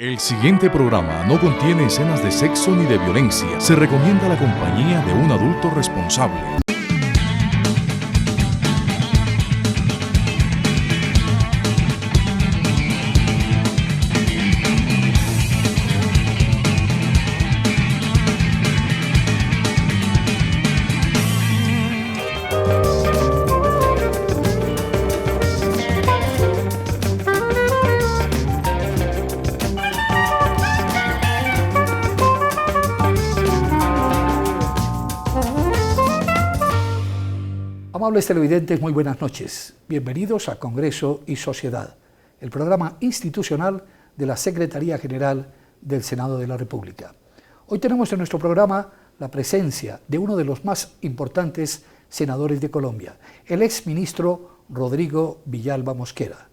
El siguiente programa no contiene escenas de sexo ni de violencia. Se recomienda la compañía de un adulto responsable. Amables televidentes, muy buenas noches. Bienvenidos a Congreso y Sociedad, el programa institucional de la Secretaría General del Senado de la República. Hoy tenemos en nuestro programa la presencia de uno de los más importantes senadores de Colombia, el exministro Rodrigo Villalba Mosquera.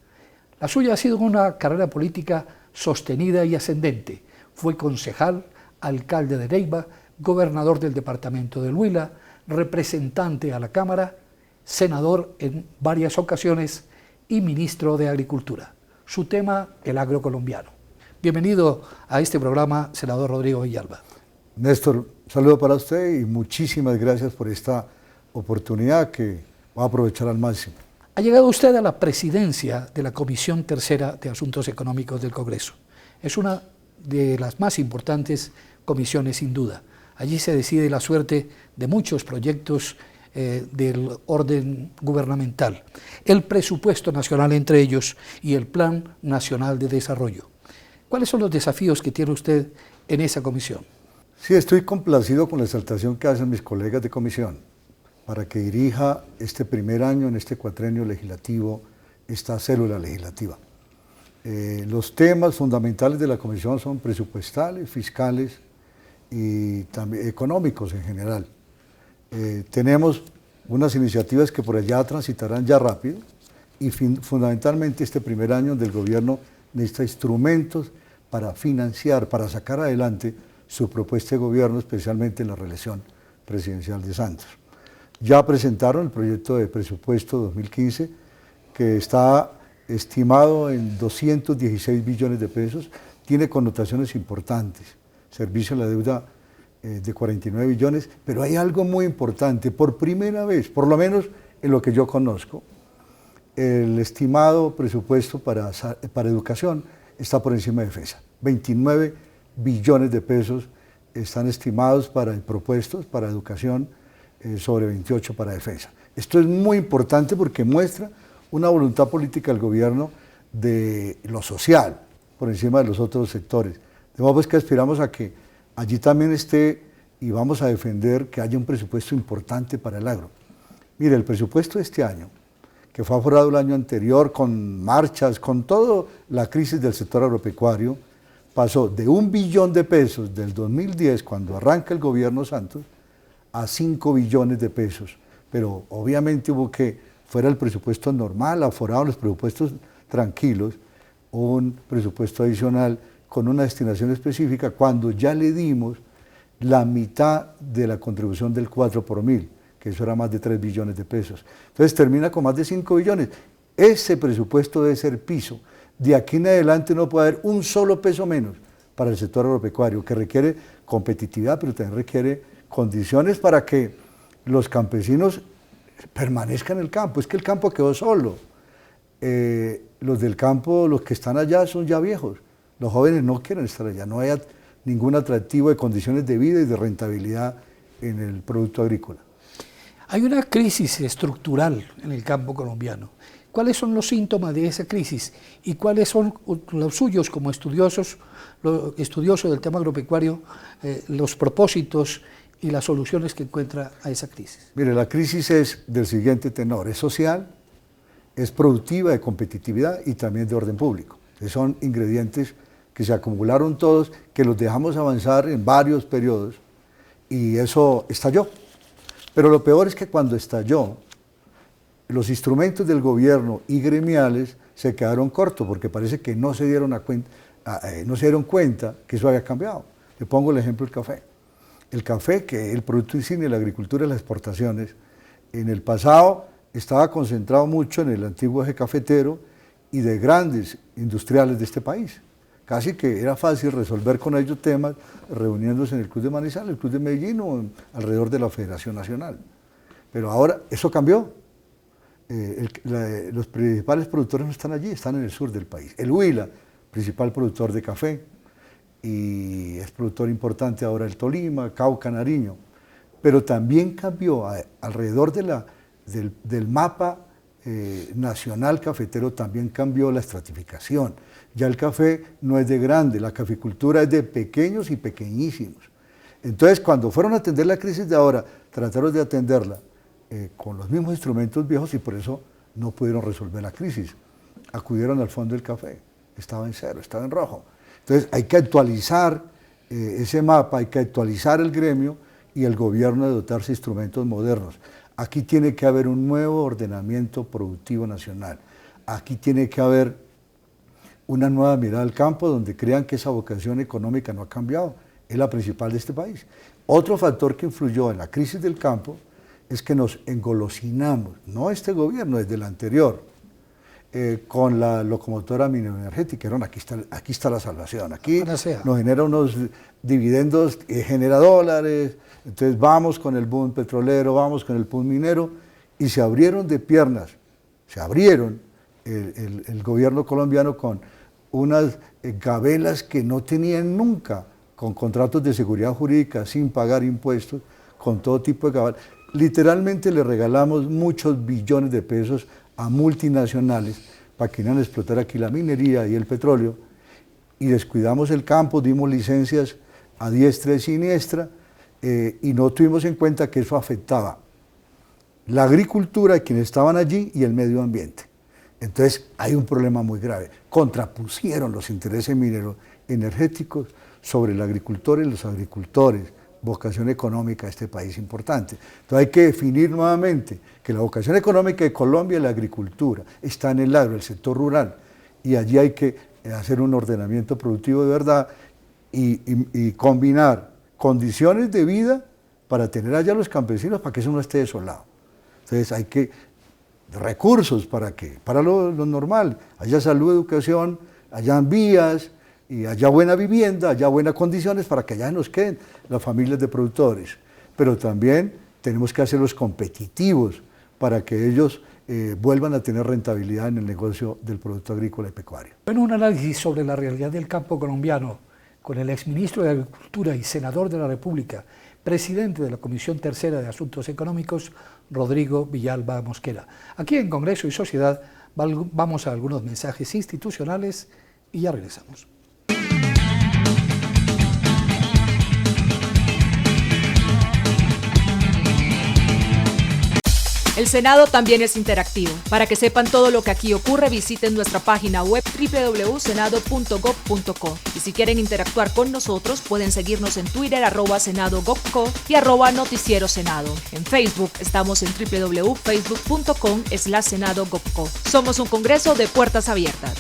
La suya ha sido una carrera política sostenida y ascendente. Fue concejal, alcalde de Neiva, gobernador del departamento del Huila, representante a la Cámara, senador en varias ocasiones y ministro de Agricultura. Su tema, el agro colombiano. Bienvenido a este programa, senador Rodrigo Villalba. Néstor, saludo para usted y muchísimas gracias por esta oportunidad que voy a aprovechar al máximo. Ha llegado usted a la presidencia de la Comisión Tercera de Asuntos Económicos del Congreso. Es una de las más importantes comisiones, sin duda. Allí se decide la suerte de muchos proyectos del orden gubernamental, el presupuesto nacional entre ellos y el Plan Nacional de Desarrollo. ¿Cuáles son los desafíos que tiene usted en esa comisión? Sí, estoy complacido con la exaltación que hacen mis colegas de comisión para que dirija este primer año en este cuatrenio legislativo, esta célula legislativa. Los temas fundamentales de la comisión son presupuestales, fiscales y también económicos en general. Tenemos unas iniciativas que por allá transitarán ya rápido y fundamentalmente este primer año del gobierno necesita instrumentos para financiar, para sacar adelante su propuesta de gobierno, especialmente en la reelección presidencial de Santos. Ya presentaron el proyecto de presupuesto 2015 que está estimado en 216 billones de pesos, tiene connotaciones importantes, servicio a la deuda de 49 billones, pero hay algo muy importante, por primera vez, por lo menos en lo que yo conozco, el estimado presupuesto para educación está por encima de defensa. 29 billones de pesos están estimados propuestos para educación, sobre 28 para defensa. Esto es muy importante porque muestra una voluntad política del gobierno de lo social, por encima de los otros sectores. De modo pues que aspiramos a que allí también esté y vamos a defender que haya un presupuesto importante para el agro. Mire, el presupuesto de este año, que fue aprobado el año anterior con marchas, con toda la crisis del sector agropecuario, pasó de 1 billón de pesos del 2010, cuando arranca el gobierno Santos, a 5 billones de pesos. Pero obviamente hubo que, fuera el presupuesto normal, aforados los presupuestos tranquilos, un presupuesto adicional con una destinación específica, cuando ya le dimos la mitad de la contribución del 4 por mil, que eso era más de 3 billones de pesos. Entonces termina con más de 5 billones. Ese presupuesto debe ser piso. De aquí en adelante no puede haber un solo peso menos para el sector agropecuario, que requiere competitividad, pero también requiere condiciones para que los campesinos permanezcan en el campo. Es que el campo quedó solo. Los del campo, los que están allá, son ya viejos. Los jóvenes no quieren estar allá, no hay ningún atractivo de condiciones de vida y de rentabilidad en el producto agrícola. Hay una crisis estructural en el campo colombiano. ¿Cuáles son los síntomas de esa crisis y cuáles son los suyos como estudiosos del tema agropecuario, los propósitos y las soluciones que encuentra a esa crisis? Mire, la crisis es del siguiente tenor: es social, es productiva, de competitividad y también de orden público. Son ingredientes que se acumularon todos, que los dejamos avanzar en varios periodos y eso estalló. Pero lo peor es que cuando estalló, los instrumentos del gobierno y gremiales se quedaron cortos porque parece que no se dieron cuenta que eso había cambiado. Le pongo el ejemplo del café. El café, que es el producto insignia de la agricultura y las exportaciones, en el pasado estaba concentrado mucho en el antiguo eje cafetero y de grandes industriales de este país. Casi que era fácil resolver con ellos temas reuniéndose en el Club de Manizales, el Club de Medellín o alrededor de la Federación Nacional. Pero ahora eso cambió. Los principales productores no están allí, están en el sur del país. El Huila, principal productor de café, y es productor importante ahora el Tolima, Cauca, Nariño. Pero también cambió alrededor del mapa nacional cafetero, también cambió la estratificación. Ya el café no es de grande, la caficultura es de pequeños y pequeñísimos. Entonces, cuando fueron a atender la crisis de ahora, trataron de atenderla con los mismos instrumentos viejos y por eso no pudieron resolver la crisis. Acudieron al fondo del café, estaba en cero, estaba en rojo. Entonces, hay que actualizar ese mapa, hay que actualizar el gremio y el gobierno de dotarse de instrumentos modernos. Aquí tiene que haber un nuevo ordenamiento productivo nacional. Aquí tiene que haber una nueva mirada al campo donde crean que esa vocación económica no ha cambiado. Es la principal de este país. Otro factor que influyó en la crisis del campo es que nos engolosinamos, no este gobierno, desde el anterior, con la locomotora mineroenergética. Aquí está la salvación, aquí nos genera unos dividendos, genera dólares, entonces vamos con el boom petrolero, vamos con el boom minero, y se abrieron de piernas, se abrieron el gobierno colombiano con unas gabelas que no tenían nunca, con contratos de seguridad jurídica, sin pagar impuestos, con todo tipo de gabelas. Literalmente le regalamos muchos billones de pesos a multinacionales para que vinieran a explotar aquí la minería y el petróleo, y descuidamos el campo, dimos licencias a diestra y siniestra, y no tuvimos en cuenta que eso afectaba la agricultura de quienes estaban allí y el medio ambiente. Entonces hay un problema muy grave. Contrapusieron los intereses mineros energéticos sobre el agricultor y los agricultores, vocación económica de este país importante. Entonces hay que definir nuevamente que la vocación económica de Colombia es la agricultura, está en el agro, el sector rural, y allí hay que hacer un ordenamiento productivo de verdad y combinar condiciones de vida para tener allá a los campesinos, para que eso no esté desolado. Entonces hay que recursos para lo normal, haya salud, educación, haya vías, y haya buena vivienda, haya buenas condiciones para que allá nos queden las familias de productores. Pero también tenemos que hacerlos competitivos para que ellos vuelvan a tener rentabilidad en el negocio del producto agrícola y pecuario. Bueno, un análisis sobre la realidad del campo colombiano con el exministro de Agricultura y senador de la República, presidente de la Comisión Tercera de Asuntos Económicos, Rodrigo Villalba Mosquera. Aquí en Congreso y Sociedad vamos a algunos mensajes institucionales y ya regresamos. El Senado también es interactivo. Para que sepan todo lo que aquí ocurre, visiten nuestra página web www.senado.gov.co. Y si quieren interactuar con nosotros, pueden seguirnos en Twitter @senado.gov.co y @noticiero senado. En Facebook estamos en www.facebook.com/senado.gov.co. Somos un congreso de puertas abiertas.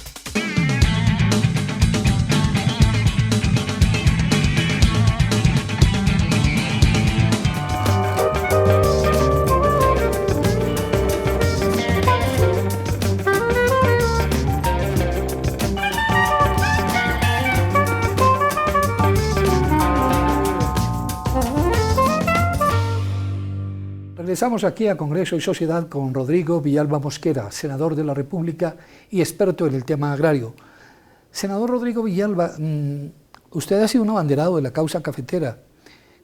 Regresamos aquí a Congreso y Sociedad con Rodrigo Villalba Mosquera, senador de la República y experto en el tema agrario. Senador Rodrigo Villalba, usted ha sido un abanderado de la causa cafetera.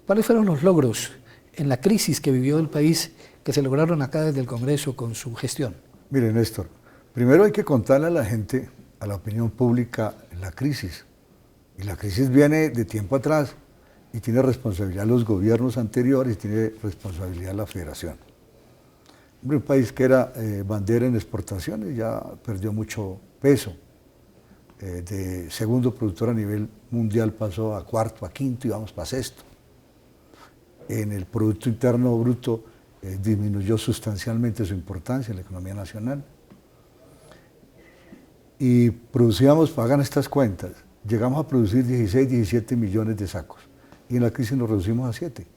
¿Cuáles fueron los logros en la crisis que vivió el país que se lograron acá desde el Congreso con su gestión? Mire, Néstor, primero hay que contarle a la gente, a la opinión pública, la crisis. Y la crisis viene de tiempo atrás. Y tiene responsabilidad los gobiernos anteriores y tiene responsabilidad la federación. Un país que era bandera en exportaciones ya perdió mucho peso. De segundo productor a nivel mundial pasó a cuarto, a quinto y vamos para sexto. En el Producto Interno Bruto disminuyó sustancialmente su importancia en la economía nacional. Y producíamos, hagan estas cuentas, llegamos a producir 16, 17 millones de sacos. Y en la crisis nos reducimos a 7.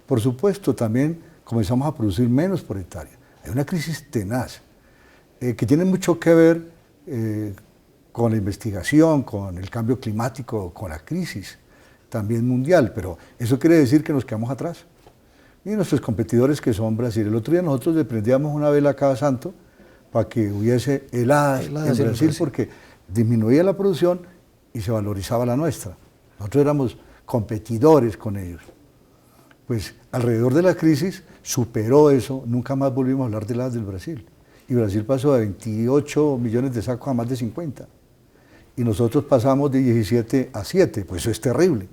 Por supuesto, también comenzamos a producir menos por hectárea. Hay una crisis tenaz, que tiene mucho que ver con la investigación, con el cambio climático, con la crisis también mundial, pero eso quiere decir que nos quedamos atrás. Y nuestros competidores que son Brasil, el otro día nosotros le prendíamos una vela a cada santo para que hubiese heladas en Brasil porque disminuía la producción y se valorizaba la nuestra. Nosotros éramos competidores con ellos. Pues alrededor de la crisis superó eso, nunca más volvimos a hablar de heladas del Brasil. Y Brasil pasó de 28 millones de sacos a más de 50. Y nosotros pasamos de 17 a 7, pues eso es terrible.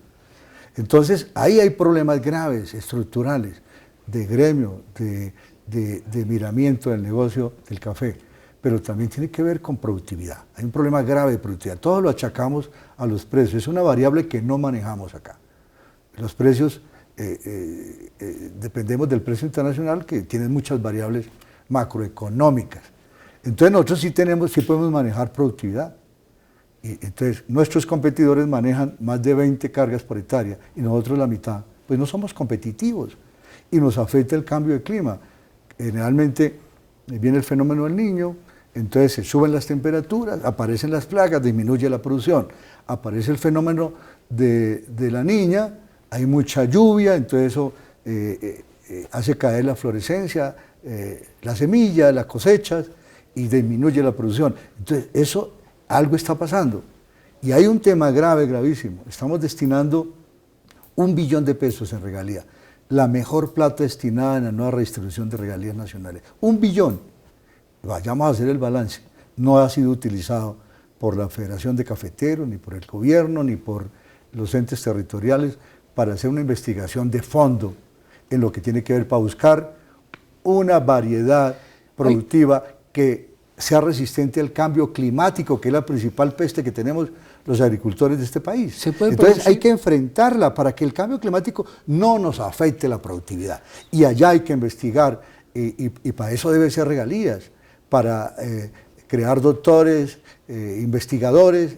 Entonces ahí hay problemas graves, estructurales, de gremio, de miramiento del negocio del café, pero también tiene que ver con productividad. Hay un problema grave de productividad. Todo lo achacamos a los precios. Es una variable que no manejamos acá. Los precios, dependemos del precio internacional, que tiene muchas variables macroeconómicas. Entonces nosotros sí podemos manejar productividad. Y entonces nuestros competidores manejan más de 20 cargas por hectárea y nosotros la mitad. Pues no somos competitivos y nos afecta el cambio de clima. Generalmente viene el fenómeno del Niño, entonces se suben las temperaturas, aparecen las plagas, disminuye la producción. Aparece el fenómeno de la Niña, hay mucha lluvia, entonces eso hace caer la florescencia, la semilla, las cosechas y disminuye la producción. Entonces eso, algo está pasando. Y hay un tema grave, gravísimo. Estamos destinando 1 billón de pesos en regalía. La mejor plata destinada en la nueva redistribución de regalías nacionales. 1 billón. Vayamos a hacer el balance. No ha sido utilizado por la Federación de Cafeteros, ni por el gobierno, ni por los entes territoriales para hacer una investigación de fondo en lo que tiene que ver para buscar una variedad productiva que sea resistente al cambio climático, que es la principal peste que tenemos los agricultores de este país. Entonces hay que enfrentarla para que el cambio climático no nos afecte la productividad. Y allá hay que investigar, y para eso debe ser regalías, para crear doctores, investigadores,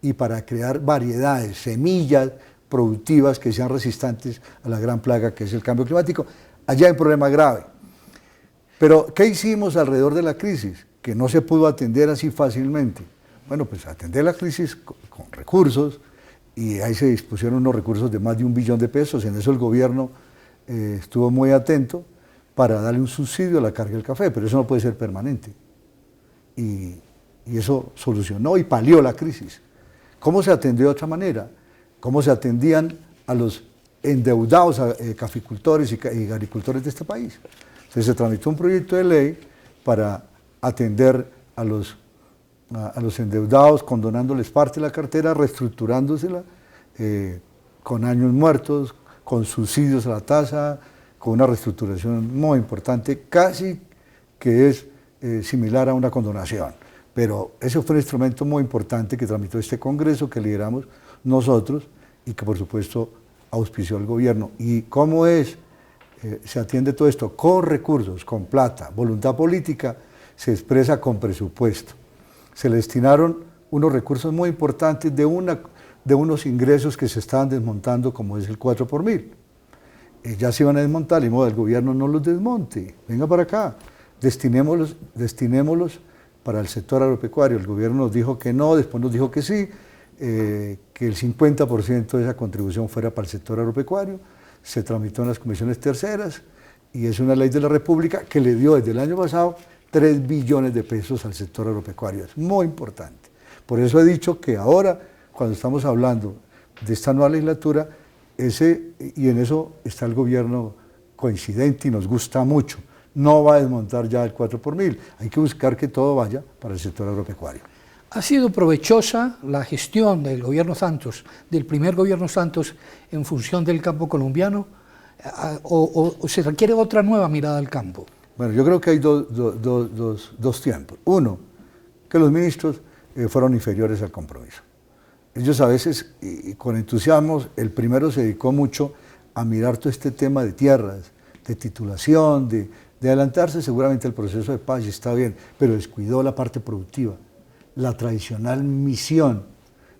y para crear variedades, semillas productivas que sean resistentes a la gran plaga que es el cambio climático. Allá hay un problema grave. Pero, ¿qué hicimos alrededor de la crisis? Que no se pudo atender así fácilmente. Bueno, pues atender la crisis con recursos, y ahí se dispusieron unos recursos de más de 1 billón de pesos. En eso el gobierno estuvo muy atento para darle un subsidio a la carga del café, pero eso no puede ser permanente. Y eso solucionó y palió la crisis. ¿Cómo se atendió de otra manera? ¿Cómo se atendían a los endeudados caficultores y agricultores de este país? Entonces se tramitó un proyecto de ley para atender a los endeudados, condonándoles parte de la cartera, reestructurándosela, con años muertos, con subsidios a la tasa, con una reestructuración muy importante, casi que es similar a una condonación. Pero ese fue un instrumento muy importante que tramitó este Congreso, que lideramos nosotros y que por supuesto auspició el gobierno. ¿Y cómo se atiende todo esto? Con recursos, con plata, voluntad política, se expresa con presupuesto. Se le destinaron unos recursos muy importantes de unos ingresos que se estaban desmontando, como es el 4 por 1000. Ya se iban a desmontar, y modo, el gobierno no los desmonte, venga para acá, destinémoslos para el sector agropecuario. El gobierno nos dijo que no, después nos dijo que sí, que el 50% de esa contribución fuera para el sector agropecuario. Se tramitó en las comisiones terceras, y es una ley de la República que le dio desde el año pasado 3 billones de pesos al sector agropecuario. Es muy importante. Por eso he dicho que ahora, cuando estamos hablando de esta nueva legislatura, y en eso está el gobierno coincidente y nos gusta mucho, no va a desmontar ya el 4 por 1000. Hay que buscar que todo vaya para el sector agropecuario. ¿Ha sido provechosa la gestión del gobierno Santos, del primer gobierno Santos, en función del campo colombiano? ¿O se requiere otra nueva mirada al campo? Bueno, yo creo que hay dos tiempos. Uno, que los ministros fueron inferiores al compromiso. Ellos a veces, y con entusiasmo, el primero se dedicó mucho a mirar todo este tema de tierras, de titulación, de adelantarse seguramente el proceso de paz, y está bien, pero descuidó la parte productiva, la tradicional misión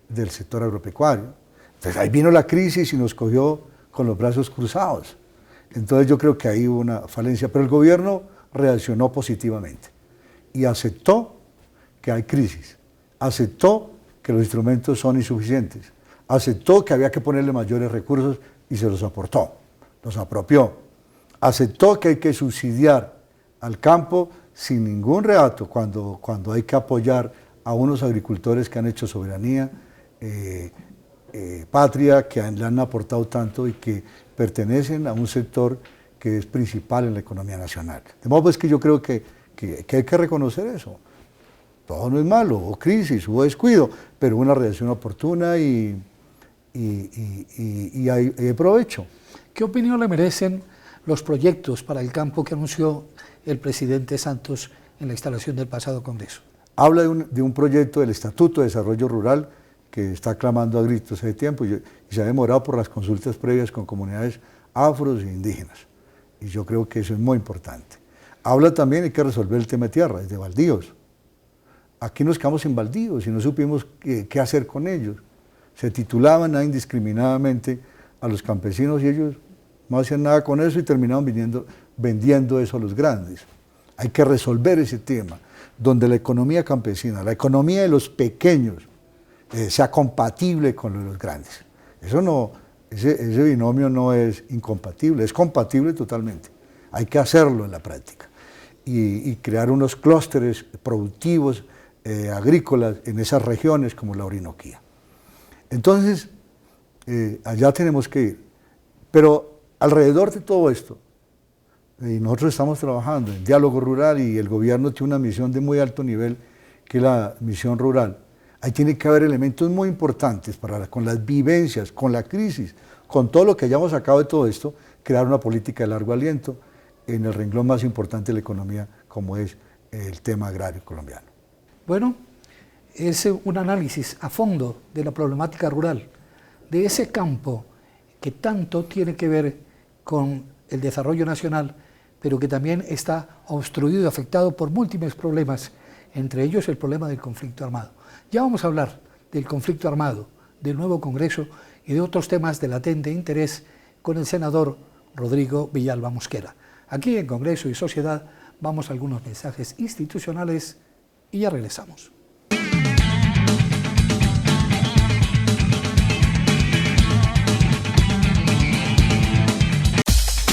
del sector agropecuario. Entonces ahí vino la crisis y nos cogió con los brazos cruzados. Entonces yo creo que ahí hubo una falencia, pero el gobierno reaccionó positivamente y aceptó que hay crisis, aceptó que los instrumentos son insuficientes. Aceptó que había que ponerle mayores recursos y se los aportó, los apropió. Aceptó que hay que subsidiar al campo sin ningún reato cuando hay que apoyar a unos agricultores que han hecho soberanía, patria, que le han aportado tanto y que pertenecen a un sector que es principal en la economía nacional. De modo pues que yo creo que hay que reconocer eso. Todo no es malo, hubo crisis, hubo descuido, pero una reacción oportuna y hay provecho. ¿Qué opinión le merecen los proyectos para el campo que anunció el presidente Santos en la instalación del pasado Congreso? Habla de un proyecto del Estatuto de Desarrollo Rural que está clamando a gritos hace tiempo y se ha demorado por las consultas previas con comunidades afros e indígenas. Y yo creo que eso es muy importante. Habla también, hay que resolver el tema de tierra, de baldíos. Aquí nos quedamos sin baldíos y no supimos qué hacer con ellos. Se titulaban indiscriminadamente a los campesinos y ellos no hacían nada con eso y terminaban vendiendo eso a los grandes. Hay que resolver ese tema, donde la economía campesina, la economía de los pequeños, sea compatible con lo de los grandes. Ese binomio no es incompatible, es compatible totalmente. Hay que hacerlo en la práctica y crear unos clústeres productivos agrícolas en esas regiones como la Orinoquía. Entonces, allá tenemos que ir. Pero alrededor de todo esto, y nosotros estamos trabajando en diálogo rural y el gobierno tiene una misión de muy alto nivel, que es la misión rural. Ahí tiene que haber elementos muy importantes con las vivencias, con la crisis, con todo lo que hayamos sacado de todo esto, crear una política de largo aliento en el renglón más importante de la economía, como es el tema agrario colombiano. Bueno, es un análisis a fondo de la problemática rural, de ese campo que tanto tiene que ver con el desarrollo nacional, pero que también está obstruido y afectado por múltiples problemas, entre ellos el problema del conflicto armado. Ya vamos a hablar del conflicto armado, del nuevo Congreso y de otros temas de latente interés con el senador Rodrigo Villalba Mosquera. Aquí en Congreso y Sociedad vamos a algunos mensajes institucionales y ya regresamos.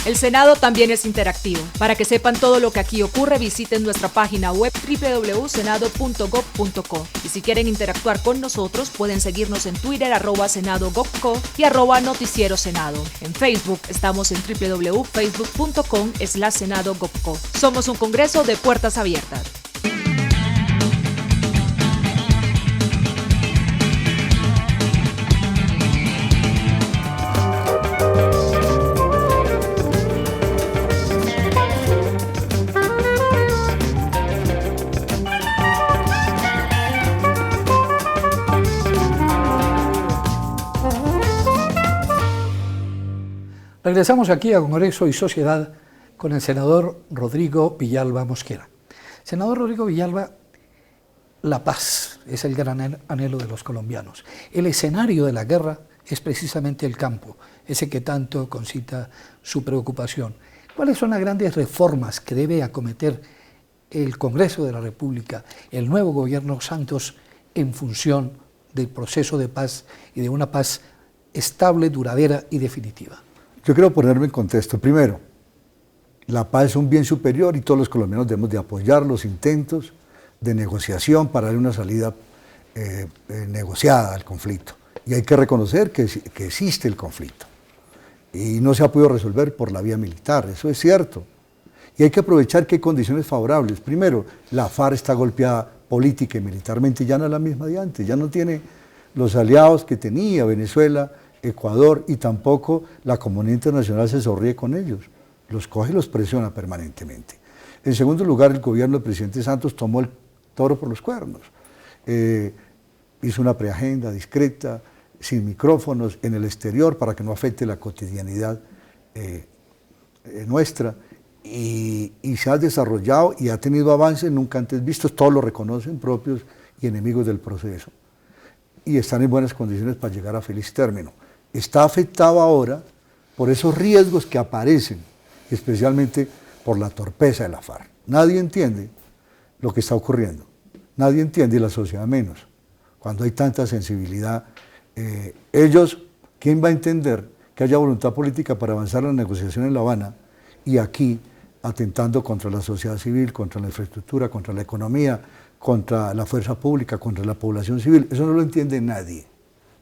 El Senado también es interactivo. Para que sepan todo lo que aquí ocurre, visiten nuestra página web www.senado.gov.co. Y si quieren interactuar con nosotros, pueden seguirnos en Twitter @senado.gov.co y @noticierosenado. En Facebook estamos en www.facebook.com/senado.gov.co. Somos un Congreso de puertas abiertas. Regresamos aquí a Congreso y Sociedad con el senador Rodrigo Villalba Mosquera. Senador Rodrigo Villalba, la paz es el gran anhelo de los colombianos. El escenario de la guerra es precisamente el campo, ese que tanto concita su preocupación. ¿Cuáles son las grandes reformas que debe acometer el Congreso de la República, el nuevo gobierno Santos, en función del proceso de paz y de una paz estable, duradera y definitiva? Yo quiero ponerme en contexto. Primero, la paz es un bien superior y todos los colombianos debemos de apoyar los intentos de negociación para darle una salida negociada al conflicto. Y hay que reconocer que existe el conflicto. Y no se ha podido resolver por la vía militar, eso es cierto. Y hay que aprovechar que hay condiciones favorables. Primero, la FARC está golpeada política y militarmente, ya no es la misma de antes, ya no tiene los aliados que tenía Venezuela, Ecuador, y tampoco la comunidad internacional se sonríe con ellos, los coge y los presiona permanentemente. En segundo lugar, el gobierno del presidente Santos tomó el toro por los cuernos, hizo una preagenda discreta, sin micrófonos, en el exterior para que no afecte la cotidianidad nuestra, y se ha desarrollado y ha tenido avances nunca antes vistos, todos lo reconocen, propios y enemigos del proceso, y están en buenas condiciones para llegar a feliz término. Está afectado ahora por esos riesgos que aparecen, especialmente por la torpeza de la FARC. Nadie entiende lo que está ocurriendo, nadie entiende, y la sociedad menos, cuando hay tanta sensibilidad, ellos, ¿quién va a entender que haya voluntad política para avanzar la negociación en La Habana y aquí atentando contra la sociedad civil, contra la infraestructura, contra la economía, contra la fuerza pública, contra la población civil? Eso no lo entiende nadie,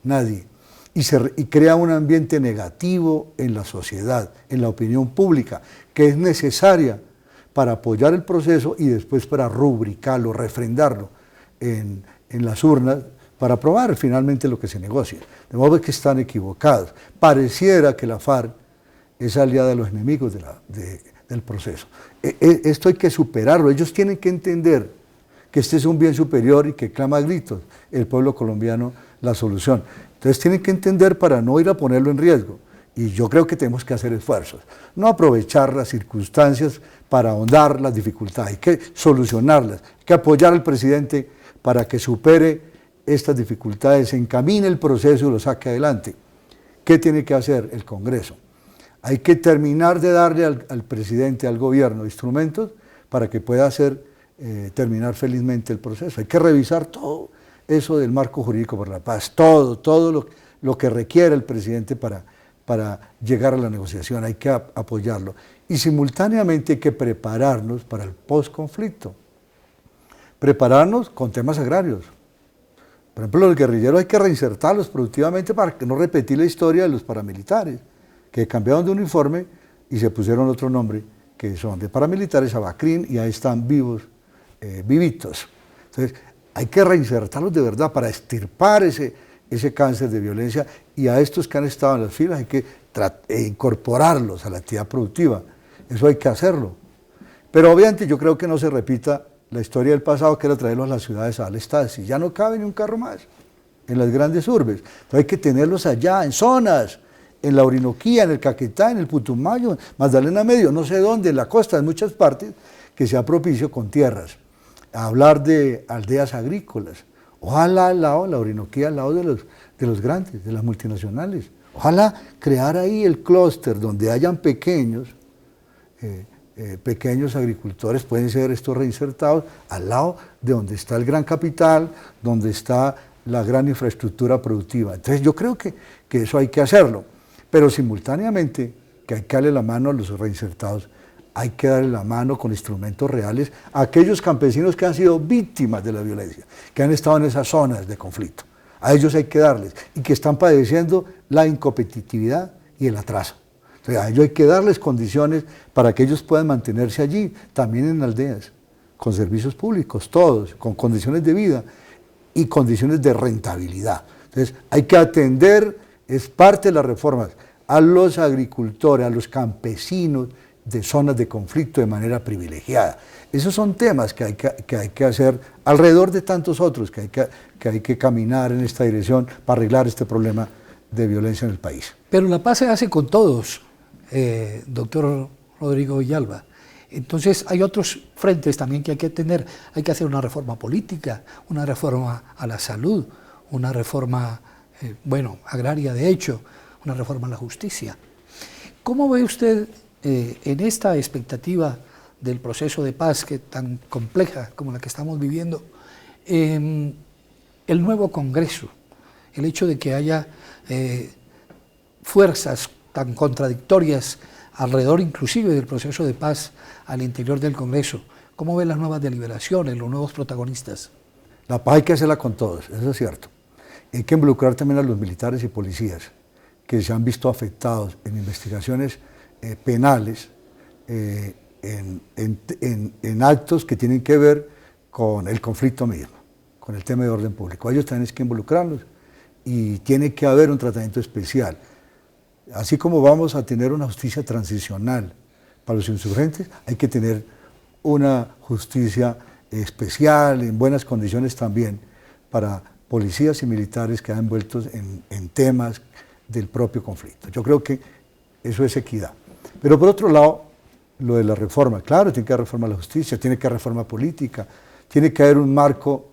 nadie. Y crea un ambiente negativo en la sociedad, en la opinión pública, que es necesaria para apoyar el proceso y después para rubricarlo, refrendarlo en las urnas, para aprobar finalmente lo que se negocie. De modo que están equivocados. Pareciera que la FARC es aliada de los enemigos del proceso. Esto hay que superarlo. Ellos tienen que entender que este es un bien superior y que clama a gritos el pueblo colombiano la solución. Entonces tienen que entender para no ir a ponerlo en riesgo. Y yo creo que tenemos que hacer esfuerzos, no aprovechar las circunstancias para ahondar las dificultades, hay que solucionarlas, hay que apoyar al presidente para que supere estas dificultades, encamine el proceso y lo saque adelante. ¿Qué tiene que hacer el Congreso? Hay que terminar de darle al presidente, al gobierno, instrumentos para que pueda terminar felizmente el proceso. Hay que revisar todo eso del marco jurídico por la paz, todo lo que requiere el presidente para llegar a la negociación, hay que apoyarlo. Y simultáneamente hay que prepararnos para el posconflicto, prepararnos con temas agrarios. Por ejemplo, los guerrilleros hay que reinsertarlos productivamente para no repetir la historia de los paramilitares, que cambiaron de uniforme y se pusieron otro nombre, que son de paramilitares a Bacrín, y ahí están vivos, vivitos. Entonces, hay que reinsertarlos de verdad para extirpar ese cáncer de violencia, y a estos que han estado en las filas hay que incorporarlos a la actividad productiva. Eso hay que hacerlo. Pero obviamente yo creo que no se repita la historia del pasado, que era traerlos a las ciudades al estadio. Ya no cabe ni un carro más en las grandes urbes. Entonces hay que tenerlos allá, en zonas, en la Orinoquía, en el Caquetá, en el Putumayo, Magdalena Medio, no sé dónde, en la costa, en muchas partes, que sea propicio con tierras. Hablar de aldeas agrícolas. Ojalá al lado, la Orinoquía, al lado de los grandes, de las multinacionales. Ojalá crear ahí el clúster donde hayan pequeños agricultores, pueden ser estos reinsertados, al lado de donde está el gran capital, donde está la gran infraestructura productiva. Entonces yo creo que eso hay que hacerlo, pero simultáneamente que hay que darle la mano a los reinsertados, hay que darle la mano con instrumentos reales a aquellos campesinos que han sido víctimas de la violencia, que han estado en esas zonas de conflicto. A ellos hay que darles, y que están padeciendo la incompetitividad y el atraso. Entonces, a ellos hay que darles condiciones para que ellos puedan mantenerse allí, también en aldeas, con servicios públicos, todos, con condiciones de vida y condiciones de rentabilidad. Entonces, hay que atender, es parte de las reformas, a los agricultores, a los campesinos de zonas de conflicto de manera privilegiada. Esos son temas que hay que hacer alrededor de tantos otros, que hay que caminar en esta dirección para arreglar este problema de violencia en el país. Pero la paz se hace con todos, doctor Rodrigo Villalba. Entonces hay otros frentes también que hay que tener. Hay que hacer una reforma política, una reforma a la salud, una reforma, agraria de hecho, una reforma a la justicia. ¿Cómo ve usted en esta expectativa del proceso de paz que tan compleja como la que estamos viviendo, el nuevo Congreso, el hecho de que haya fuerzas tan contradictorias alrededor inclusive del proceso de paz al interior del Congreso? ¿Cómo ve las nuevas deliberaciones, los nuevos protagonistas? La paz hay que hacerla con todos, eso es cierto. Hay que involucrar también a los militares y policías que se han visto afectados en investigaciones penales, en actos que tienen que ver con el conflicto mismo, con el tema de orden público. A ellos también hay que involucrarlos y tiene que haber un tratamiento especial. Así como vamos a tener una justicia transicional para los insurgentes, hay que tener una justicia especial, en buenas condiciones también, para policías y militares que han envueltos en temas del propio conflicto. Yo creo que eso es equidad. Pero por otro lado, lo de la reforma, claro, tiene que haber reforma a la justicia, tiene que haber reforma política, tiene que haber un marco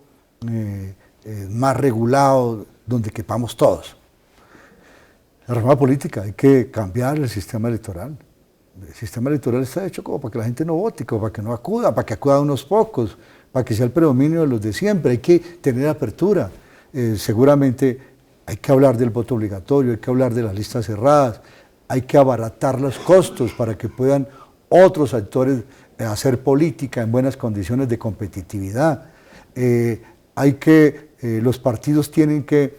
más regulado donde quepamos todos. La reforma política, hay que cambiar el sistema electoral. El sistema electoral está hecho como para que la gente no vote, como para que no acuda, para que acudan unos pocos, para que sea el predominio de los de siempre. Hay que tener apertura. seguramente hay que hablar del voto obligatorio, hay que hablar de las listas cerradas, hay que abaratar los costos para que puedan otros actores hacer política en buenas condiciones de competitividad. Los partidos tienen que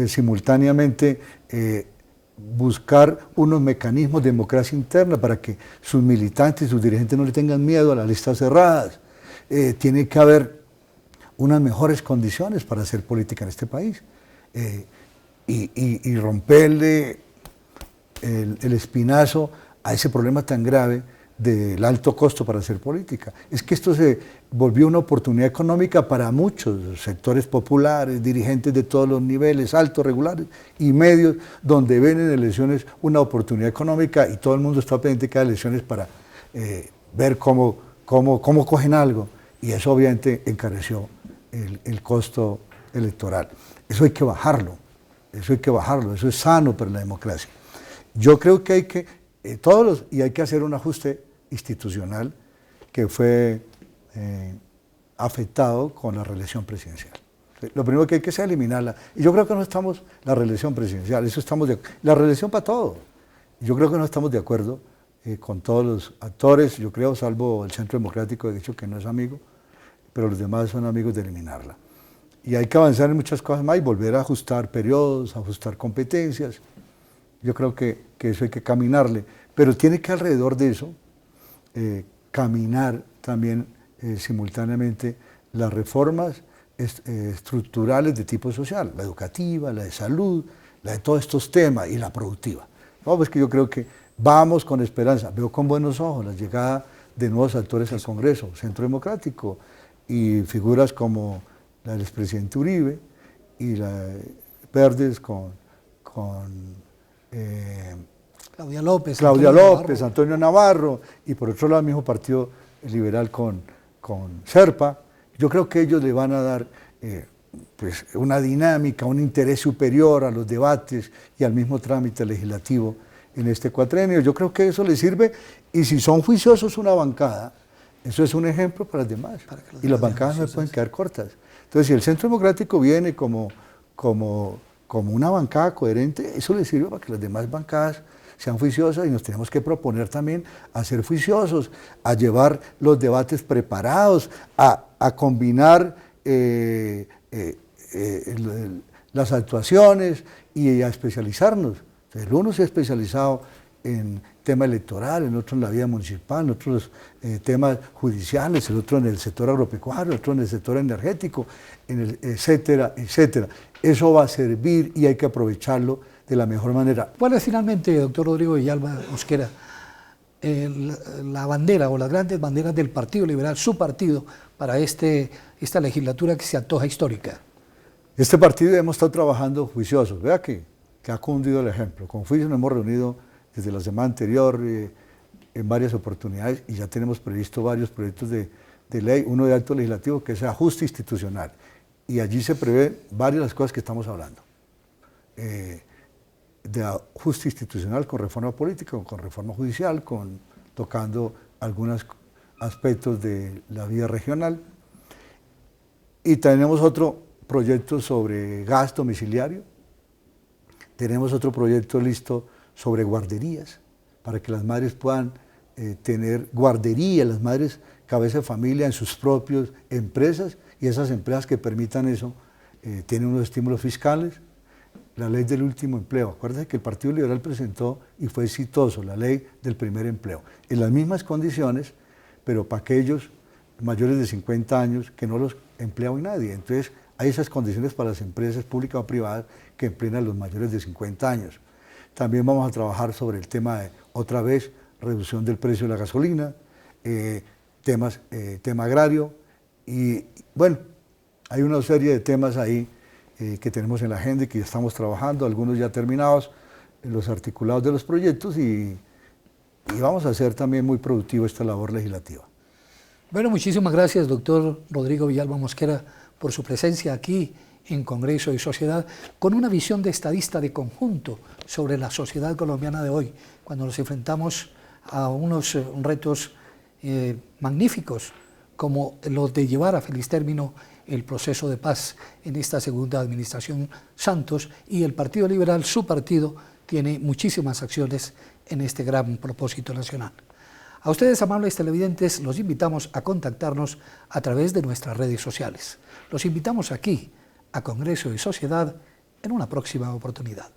simultáneamente buscar unos mecanismos de democracia interna para que sus militantes y sus dirigentes no le tengan miedo a las listas cerradas. Tiene que haber unas mejores condiciones para hacer política en este país y romperle el espinazo a ese problema tan grave del alto costo para hacer política. Es que esto se volvió una oportunidad económica para muchos sectores populares, dirigentes de todos los niveles, altos, regulares y medios, donde ven en elecciones una oportunidad económica y todo el mundo está pendiente de cada elecciones para ver cómo cogen algo, y eso obviamente encareció el costo electoral. Eso hay que bajarlo, eso es sano para la democracia. Yo creo que hay que hay que hacer un ajuste institucional que fue afectado con la reelección presidencial. Lo primero que hay que hacer es eliminarla. Y yo creo que no estamos, la reelección presidencial, la reelección para todo. Yo creo que no estamos de acuerdo con todos los actores, yo creo, salvo el Centro Democrático, de hecho, que no es amigo, pero los demás son amigos de eliminarla. Y hay que avanzar en muchas cosas más y volver a ajustar periodos, ajustar competencias. Yo creo que eso hay que caminarle, pero tiene que alrededor de eso caminar también simultáneamente las reformas estructurales de tipo social, la educativa, la de salud, la de todos estos temas y la productiva. No, pues que yo creo que vamos con esperanza, veo con buenos ojos la llegada de nuevos actores al Congreso, Centro Democrático, y figuras como la del expresidente Uribe y la Verdes con Claudia López, Antonio Navarro, y por otro lado el mismo Partido Liberal con Serpa. Yo creo que ellos le van a dar pues una dinámica, un interés superior a los debates y al mismo trámite legislativo en este cuatrenio. Yo creo que eso les sirve, y si son juiciosos una bancada, eso es un ejemplo para los demás, y las bancadas no pueden quedar cortas. Entonces, si el Centro Democrático viene como una bancada coherente, eso le sirve para que las demás bancadas sean juiciosas, y nos tenemos que proponer también a ser juiciosos, a llevar los debates preparados, a combinar las actuaciones y a especializarnos. Entonces, el uno se ha especializado en tema electoral, el otro en la vida municipal, el otro en los temas judiciales, el otro en el sector agropecuario, el otro en el sector energético, etcétera, etcétera. Eso va a servir y hay que aprovecharlo de la mejor manera. ¿Cuál es finalmente, doctor Rodrigo Villalba Mosquera, la bandera o las grandes banderas del Partido Liberal, su partido, para esta legislatura que se antoja histórica? Este partido hemos estado trabajando juiciosos. Vea que ha cundido el ejemplo. Con juicio nos hemos reunido desde la semana anterior en varias oportunidades, y ya tenemos previsto varios proyectos de ley, uno de acto legislativo que es ajuste institucional, y allí se prevé varias de las cosas que estamos hablando. De ajuste institucional con reforma política, con reforma judicial, tocando algunos aspectos de la vida regional. Y tenemos otro proyecto sobre gas domiciliario, tenemos otro proyecto listo sobre guarderías, para que las madres puedan tener guardería, las madres cabeza de familia en sus propias empresas, y esas empresas que permitan eso tienen unos estímulos fiscales. La ley del último empleo, acuérdense que el Partido Liberal presentó y fue exitoso la ley del primer empleo, en las mismas condiciones, pero para aquellos mayores de 50 años que no los emplea hoy nadie. Entonces hay esas condiciones para las empresas públicas o privadas que emplean a los mayores de 50 años. También vamos a trabajar sobre el tema de, otra vez, reducción del precio de la gasolina, tema agrario, y bueno, hay una serie de temas ahí que tenemos en la agenda y que ya estamos trabajando, algunos ya terminados, los articulados de los proyectos, y vamos a hacer también muy productivo esta labor legislativa. Bueno, muchísimas gracias, doctor Rodrigo Villalba Mosquera, por su presencia aquí en Congreso y Sociedad, con una visión de estadista de conjunto sobre la sociedad colombiana de hoy, cuando nos enfrentamos a unos retos magníficos, como los de llevar a feliz término el proceso de paz en esta segunda administración Santos, y el Partido Liberal, su partido, tiene muchísimas acciones en este gran propósito nacional. A ustedes, amables televidentes, los invitamos a contactarnos a través de nuestras redes sociales. Los invitamos aquí, a Congreso y Sociedad, en una próxima oportunidad.